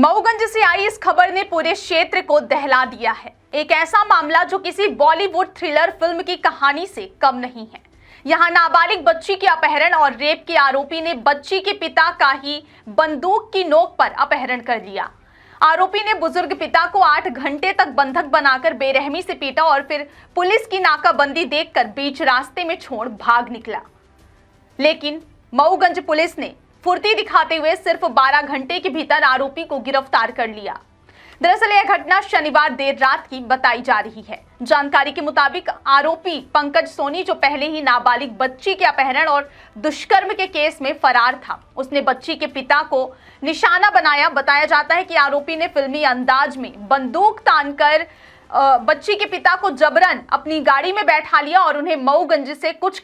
मऊगंज से आई इस खबर ने पूरे क्षेत्र को दहला दिया है। एक ऐसा मामला जो किसी बॉलीवुड थ्रिलर फिल्म की कहानी से कम नहीं है। यहाँ नाबालिग बच्ची के अपहरण और रेप के आरोपी ने बच्ची के पिता का ही बंदूक की नोक पर अपहरण कर लिया। आरोपी ने बुजुर्ग पिता को 8 घंटे तक बंधक बनाकर बेरहमी से पीटा और फिर पुलिस की नाकाबंदी देखकर बीच रास्ते में छोड़ भाग निकला। लेकिन मऊगंज पुलिस ने फुर्ती दिखाते हुए सिर्फ 12 घंटे के भीतर आरोपी को गिरफ्तार कर लिया। दरअसल यह घटना शनिवार देर रात की बताई जा रही है। जानकारी के मुताबिक आरोपी पंकज सोनी, जो पहले ही नाबालिग बच्ची के अपहरण और दुष्कर्म के केस में फरार था, उसने बच्ची के पिता को निशाना बनाया। बताया जाता है कि आरोपी ने फिल्मी अंदाज में बंदूक तानकर बच्ची के पिता को जबरन अपनी गाड़ी में बैठा लिया और उन्हें मऊगंज से कुछ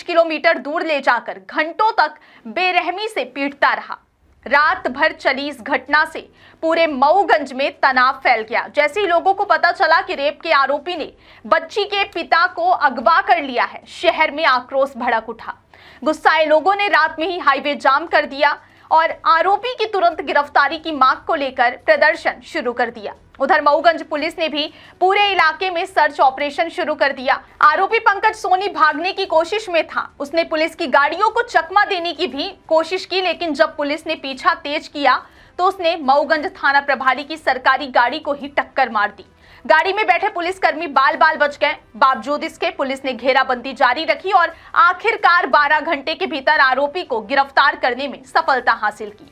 किलोमीटर दूर ले जाकर घंटों तक बेरहमी से पीटता रहा। रात भर चली इस घटना से पूरे मऊगंज में तनाव फैल गया। जैसे ही लोगों को पता चला कि रेप के आरोपी ने बच्ची के पिता को अगवा कर लिया है, शहर में आक्रोश भड़क उठा। गुस्साए लोगों ने रात में ही हाईवे जाम कर दिया और आरोपी की तुरंत गिरफ्तारी की मांग को लेकर प्रदर्शन शुरू कर दिया। उधर मऊगंज पुलिस ने भी पूरे इलाके में सर्च ऑपरेशन शुरू कर दिया। आरोपी पंकज सोनी भागने की कोशिश में था। उसने पुलिस की गाड़ियों को चकमा देने की भी कोशिश की, लेकिन जब पुलिस ने पीछा तेज किया तो उसने मऊगंज थाना प्रभारी की सरकारी गाड़ी को ही टक्कर मार दी। गाड़ी में बैठे पुलिसकर्मी बाल बाल बच गए। बावजूद इसके पुलिस ने घेराबंदी जारी रखी और आखिरकार 12 घंटे के भीतर आरोपी को गिरफ्तार करने में सफलता हासिल की।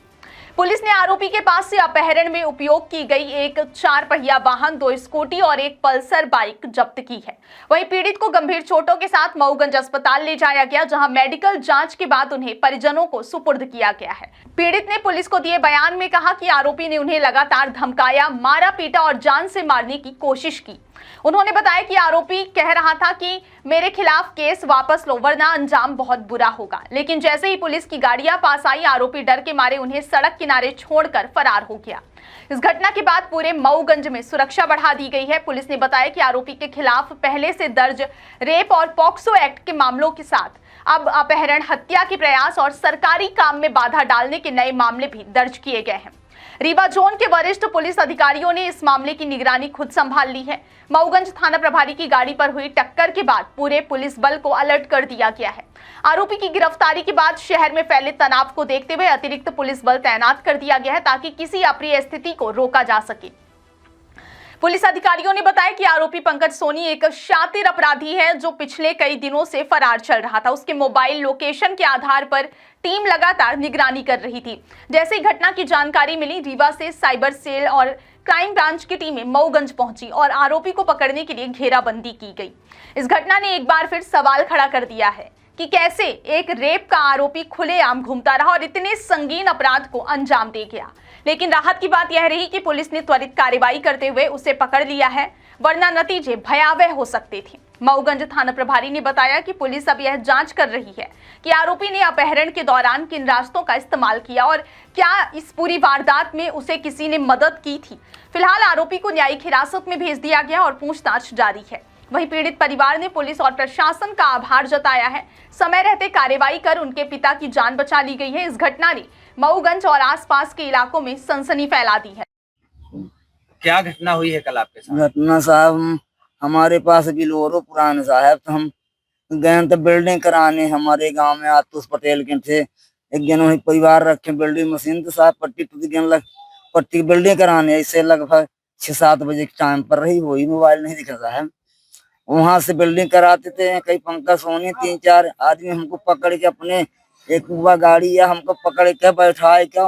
पुलिस ने आरोपी के पास से अपहरण में उपयोग की गई एक 4 पहिया वाहन, 2 स्कूटी और एक पल्सर बाइक जब्त की है। वहीं पीड़ित को गंभीर चोटों के साथ मऊगंज अस्पताल ले जाया गया, जहां मेडिकल जांच के बाद उन्हें परिजनों को सुपुर्द किया गया है। पीड़ित ने पुलिस को दिए बयान में कहा कि आरोपी ने उन्हें लगातार धमकाया, मारा पीटा और जान से मारने की कोशिश की। उन्होंने बताया कि आरोपी कह रहा था कि मेरे खिलाफ केस वापस लो वरना अंजाम बहुत बुरा होगा। लेकिन जैसे ही पुलिस की गाड़ियां पास आई, आरोपी डर के मारे उन्हें सड़क किनारे छोड़कर फरार हो गया। इस घटना के बाद पूरे मऊगंज में सुरक्षा बढ़ा दी गई है। पुलिस ने बताया कि आरोपी के खिलाफ पहले से दर्ज रेप और पॉक्सो एक्ट के मामलों के साथ अब अपहरण, हत्या के प्रयास और सरकारी काम में बाधा डालने के नए मामले भी दर्ज किए गए हैं। रीवा जोन के वरिष्ठ पुलिस अधिकारियों ने इस मामले की निगरानी खुद संभाल ली है। मऊगंज थाना प्रभारी की गाड़ी पर हुई टक्कर के बाद पूरे पुलिस बल को अलर्ट कर दिया गया है। आरोपी की गिरफ्तारी के बाद शहर में फैले तनाव को देखते हुए अतिरिक्त पुलिस बल तैनात कर दिया गया है, ताकि किसी अप्रिय स्थिति को रोका जा सके। पुलिस अधिकारियों ने बताया कि आरोपी पंकज सोनी एक शातिर अपराधी है, जो पिछले कई दिनों से फरार चल रहा था। उसके मोबाइल लोकेशन के आधार पर टीम लगातार निगरानी कर रही थी। जैसे ही घटना की जानकारी मिली, रीवा से साइबर सेल और क्राइम ब्रांच की टीमें मऊगंज पहुंची और आरोपी को पकड़ने के लिए घेराबंदी की गई। इस घटना ने एक बार फिर सवाल खड़ा कर दिया है कि कैसे एक रेप का आरोपी खुलेआम घूमता रहा और इतने संगीन अपराध को अंजाम दे गया। लेकिन राहत की बात यह रही कि पुलिस ने त्वरित कार्रवाई करते हुए उसे पकड़ लिया है, वरना नतीजे भयावह हो सकते थे। मऊगंज थाना प्रभारी ने बताया कि पुलिस अब यह जांच कर रही है कि आरोपी ने अपहरण के दौरान किन रास्तों का इस्तेमाल किया और क्या इस पूरी वारदात में उसे किसी ने मदद की थी। फिलहाल आरोपी को न्यायिक हिरासत में भेज दिया गया और पूछताछ जारी है। वहीं पीड़ित परिवार ने पुलिस और प्रशासन का आभार जताया है। समय रहते कार्रवाई कर उनके पिता की जान बचा ली गई है। इस घटना ने मऊगंज और आसपास के इलाकों में सनसनी फैला दी है। क्या घटना हुई है कल आपके साथ? घटना साहब, हमारे पास बिलोरो पुराने साहब, तो हम गए तो बिल्डिंग कराने हमारे गांव में आतुष पटेल के थे। एक जन परिवार रखे बिल्डिंग मशीन, तो साहब पट्टी टूट गए, पट्टी की बिल्डिंग कराने ऐसे लगभग 6-7 बजे के टाइम पर रही, वही मोबाइल नहीं दिख रहा है। वहां से बिल्डिंग कराते थे। कई पंकज सोनी 3-4 आदमी हमको पकड़ के अपने एक गाड़ी या हमको पकड़ के बैठाए क्या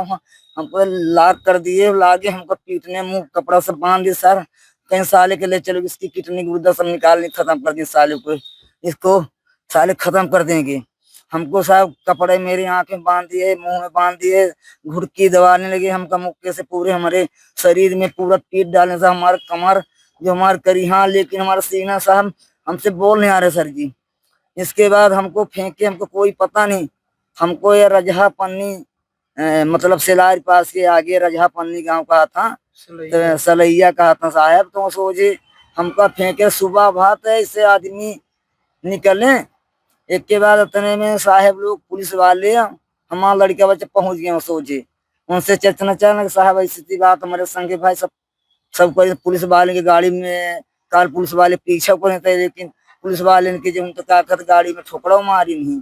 हमको लाक कर दिए, लागे हमको पीटने, मुंह कपड़ा से बांध दिए। सर कहीं साले के ले चलो, इसकी किडनी गुर्दा सब निकालने खत्म कर दिए, साले को इसको साले खत्म कर देंगे। हमको साहब कपड़े मेरी आंखें बांध दिए, मुंह में बांध दिए, घुड़की दबाने लगे। हमका मुक्के से पूरे हमारे शरीर में पूरा पीट डालने से हमारे कमर जो हमारे करी, हाँ लेकिन हमारा सीना साहब हमसे बोल नहीं आ रहे सर जी। इसके बाद हमको फेंके, हमको कोई पता नहीं। हमको ये रजहा पन्नी मतलब सिलार पास के आगे रजहा पन्नी गांव का था, तो सलैया का था साहब। तो सोचे हमका फेंके, सुबह भात है इससे आदमी निकले। एक के बाद इतने में साहब लोग पुलिस वाले हमारा लड़का बच्चे पहुंच गए। सोचे उनसे अचानक साहब ऐसी थी बात, हमारे संगे भाई सब कोई पुलिस वाले की गाड़ी में, कल पुलिस वाले पीछे को थे, लेकिन पुलिस वाले ने जो उनको ताकत गाड़ी में ठोकरा मारी नहीं।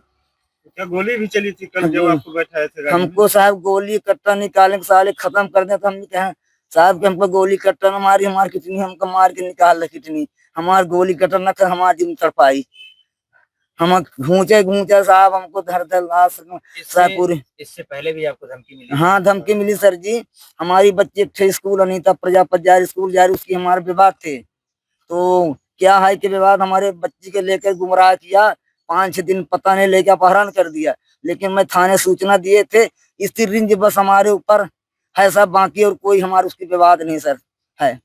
क्या गोली भी चली थी कल जब आपको बैठाए थे गाड़ी में? हमको साहब गोली कट्टा निकालने के साले खत्म कर दे, तो हम कहे साहब कि हमको गोली कट्टा न मारी, हमारी कितनी हमको मार के निकाल कितनी, हमार गोली कट्टा न कर हमारी जिम तड़पाई, हम घूचे साहब, हमको धर साहब पूरी। इससे पहले भी आपको धमकी मिली? हाँ धमकी मिली सर जी। हमारी बच्ची थे स्कूल, अनीता प्रजापति जा रही स्कूल जा रही, उसकी हमारे विवाद थे, तो क्या है कि विवाद हमारे बच्ची के लेकर गुमराह किया, 5-6 दिन पता नहीं लेके अपहरण कर दिया, लेकिन मैं थाने सूचना दिए थे, इसी रिंज बस हमारे ऊपर है सब, बाकी और कोई हमारे उसकी विवाद नहीं सर है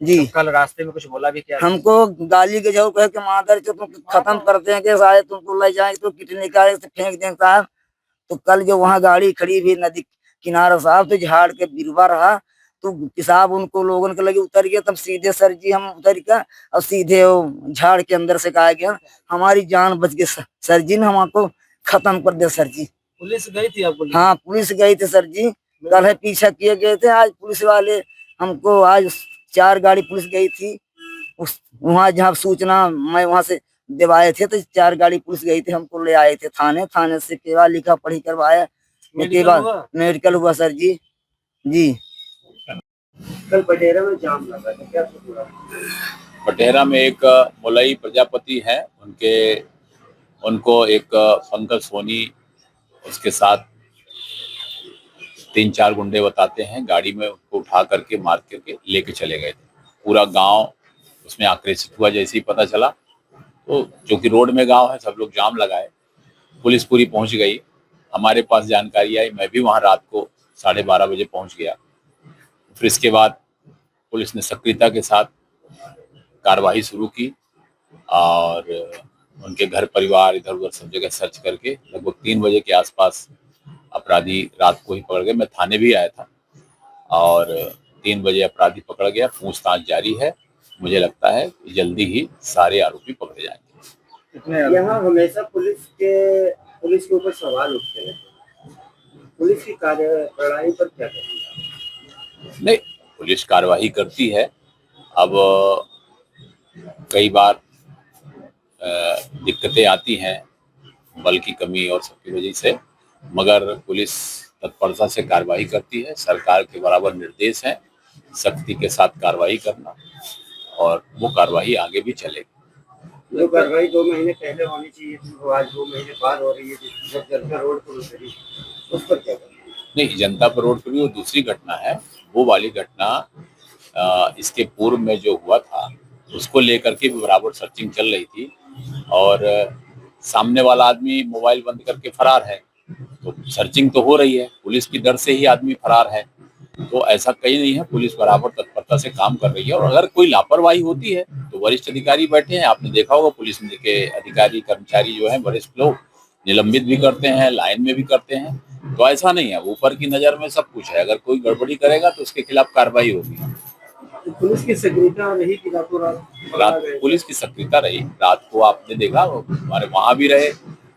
जी। तो कल रास्ते में कुछ बोला भी क्या? हमको गाली के जरूर कहे कि मादर जो तुम खत्म करते हैं कि शायद तुमको ले जाए तो कितने का फेंक दें साहब। तो कल जो वहाँ गाड़ी खड़ी भी नदी किनारा साहब, तो झाड़ के बिरवा रहा, तो साहब उनको लोगों के लगे उतर गया, तब सीधे सर जी हम उतर गया और सीधे वो झाड़ के अंदर से कहा गया, हमारी जान बच गई सर जी ने हमको खत्म कर दिया सर जी। पुलिस गई थी आपको? हाँ पुलिस गई थी सर जी, कल है पीछा किए गए थे, आज पुलिस वाले हमको, आज 4 गाड़ी पुलिस गई थी उस वहाँ जहाँ सूचना मैं वहाँ से दिवाए थे, तो 4 गाड़ी पुलिस गई थी, हमको ले आए थे थाने से केवल लिखा पढ़ी करवाया, मेडिकल हुआ सर जी। जी कल पटेरा में जाम लगा था, क्या हुआ? पटेरा में एक मोलई प्रजापति है, उनको एक पंकज सोनी उसके साथ 3-4 गुंडे बताते हैं, गाड़ी में उनको उठा करके मार करके लेके चले गए थे। पूरा गांव उसमें आक्रोशित हुआ जैसे ही पता चला, तो जो कि रोड में गांव है, सब लोग जाम लगाए, पुलिस पूरी पहुंच गई, हमारे पास जानकारी आई, मैं भी वहां रात को 12:30 बजे पहुंच गया। फिर इसके बाद पुलिस ने सक्रियता के साथ कार्रवाई शुरू की और उनके घर परिवार इधर उधर सब जगह सर्च करके लगभग 3 बजे के आसपास अपराधी रात को ही पकड़ गए। मैं थाने भी आया था और 3 बजे अपराधी पकड़ गया, पूछताछ जारी है, मुझे लगता है कि जल्दी ही सारे आरोपी पकड़े जाएंगे। यहाँ हमेशा पुलिस के ऊपर सवाल उठते हैं, पुलिस की कार्यप्रणाली पर क्या कहेंगे? नहीं, पुलिस कार्रवाई करती है, अब कई बार दिक्कतें आती हैं बल की कमी और सबकी वजह से, मगर पुलिस तत्परता से कार्रवाई करती है। सरकार के बराबर निर्देश है सख्ती के साथ कार्रवाई करना, और वो कार्रवाई आगे भी चलेगी। जो कार्रवाई 2 महीने पहले होनी चाहिए थी, वो आज 2 महीने बाद हो रही है, जब जनता रोड पर उतरी, उस पर क्या करेंगे? नहीं, जनता पर रोड पर भी वो दूसरी घटना है, वो वाली घटना इसके पूर्व में जो हुआ था उसको लेकर के भी बराबर सर्चिंग चल रही थी, और सामने वाला आदमी मोबाइल बंद करके फरार है, तो सर्चिंग तो हो रही है, पुलिस की डर से ही आदमी फरार है, तो ऐसा कहीं नहीं है, पुलिस बराबर तत्परता से काम कर रही है। और अगर कोई लापरवाही होती है तो वरिष्ठ अधिकारी बैठे हैं, आपने देखा होगा पुलिस के अधिकारी कर्मचारी जो है वरिष्ठ लोग निलंबित भी करते हैं, लाइन में भी करते हैं, तो ऐसा नहीं है, ऊपर की नजर में सब कुछ है, अगर कोई गड़बड़ी करेगा तो उसके खिलाफ कार्रवाई होगी। तो पुलिस की सक्रियता रही कि रात पुलिस की सक्रियता रही, रात को आपने देखा हमारे वहां भी रहे,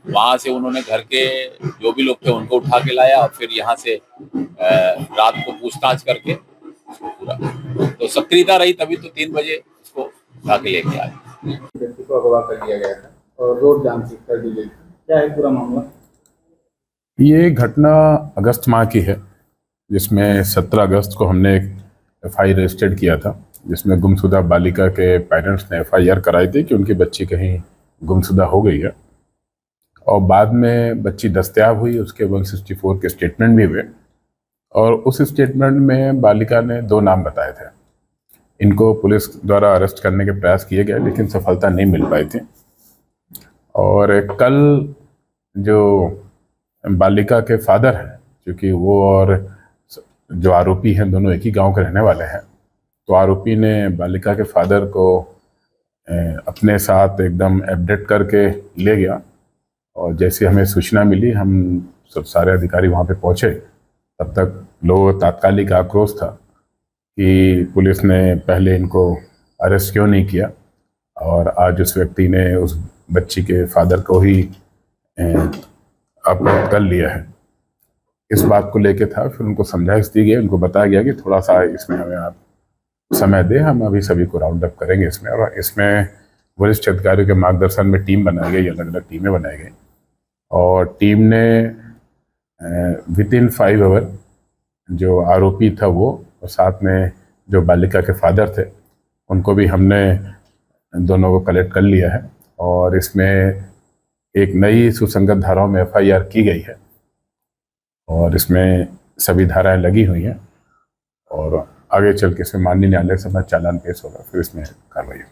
वहां से उन्होंने घर के जो भी लोग थे उनको उठा के लाया, और फिर यहाँ से रात को पूछताछ करके पूरा तो सक्रियता रही, तभी तो 3 बजे उसको उठा के लेके आए। व्यक्ति को अगवा कर दिया गया था और रोड जाम कर दी गई, क्या है पूरा मामला? ये घटना अगस्त माह की है, जिसमें 17 अगस्त को हमने एक FI रजिस्टर्ड किया था, जिसमें गुमशुदा बालिका के पेरेंट्स ने FIR कराई थी कि उनकी बच्ची कहीं गुमशुदा हो गई है, और बाद में बच्ची दस्तयाब हुई, उसके 164 के स्टेटमेंट भी हुए, और उस स्टेटमेंट में बालिका ने 2 नाम बताए थे। इनको पुलिस द्वारा अरेस्ट करने के प्रयास किए गए, लेकिन सफलता नहीं मिल पाई थी। और कल जो बालिका के फादर हैं, क्योंकि वो और जो आरोपी हैं दोनों एक ही गांव के रहने वाले हैं, तो आरोपी ने बालिका के फादर को अपने साथ एकदम अपडेट करके ले गया, और जैसे हमें सूचना मिली हम सब सारे अधिकारी वहां पे पहुंचे, तब तक लोग तात्कालिक आक्रोश था कि पुलिस ने पहले इनको अरेस्ट क्यों नहीं किया, और आज उस व्यक्ति ने उस बच्ची के फादर को ही अपलोड कर लिया है। इस बात को लेके था। फिर उनको समझाइश दी गई, उनको बताया गया कि थोड़ा सा इसमें हमें आप समय दें, हम अभी सभी को राउंड अप करेंगे इसमें। और इसमें वरिष्ठ अधिकारियों के मार्गदर्शन में टीम बनाई गई, अलग अलग टीमें बनाई गई और टीम ने विद इन 5 आवर जो आरोपी था वो और साथ में जो बालिका के फादर थे उनको भी हमने दोनों को कलेक्ट कर लिया है और इसमें एक नई सुसंगत धाराओं में FIR की गई है और इसमें सभी धाराएं लगी हुई हैं और आगे चल के इसमें माननीय न्यायालय के सामने चालान पेश होगा, फिर इसमें कार्रवाई होगी।